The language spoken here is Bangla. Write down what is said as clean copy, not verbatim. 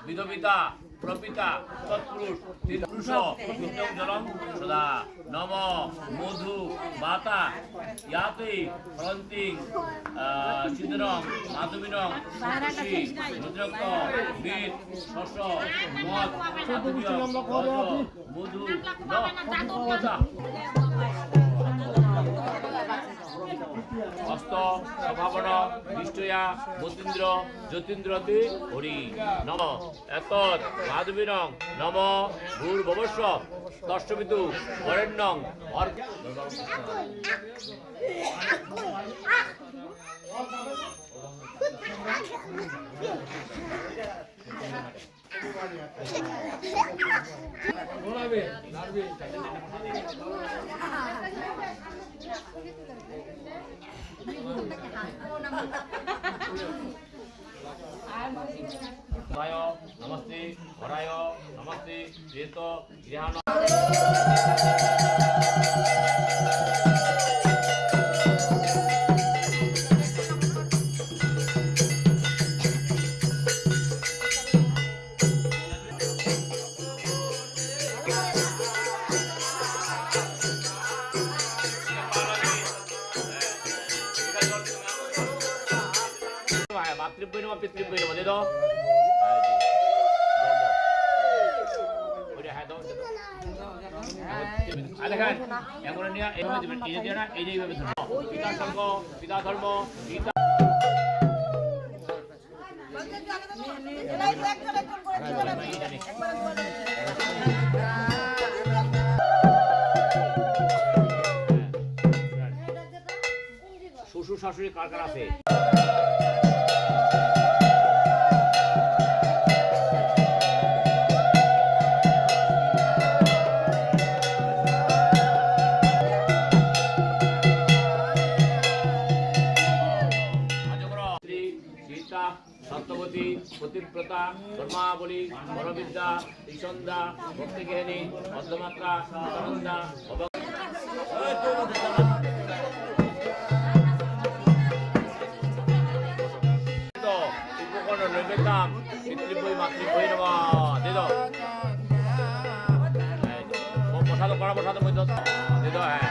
বিধবিতা প্রপিতা তৎপুরুষ তিরপুরুষ জলম সদা নম মধু বাতা ইয়াতে ফলন্তি সিদ্ধরং মাধবিনং রুদ্রক্ত বীর শস্য মদ মধু হস্ত স্বভাবন নিষ্ঠয়া মতীন্দ্র জ্যোতীন্দ্রতে হরি নম এতৎ মাধবীনং নম ভূর্ভুবস্ব তস্যবিতু বরেণ্যং नमस्ते हराय नमस्ते चेत ध्यान মাতৃব্যই নমঃ পিতৃব্যই নমঃ দে দাও ওরে হ্যাঁ দাও দেখেন এমন নিয়ে এইভাবে দিবেন এই যে না এই যে এইভাবে ধরো পিতা সঙ্গ পিতা ধর্ম পিতা শ্বশুর শাশুড়ি কার কার আছে সত্যবতী পতিব্রতা ধর্মাবলী বরবিদ্যা ত্রিসন্ধ্যা ভক্তিজ্ঞানী মধ্যমাত্রা সনন্দা উপকরণ নৈবেদ্যাম পিতৃব্যই মাতৃব্যই নমঃ দে দাও প্রসাদ করা প্রসাদ মধ্যে দে দাও হ্যাঁ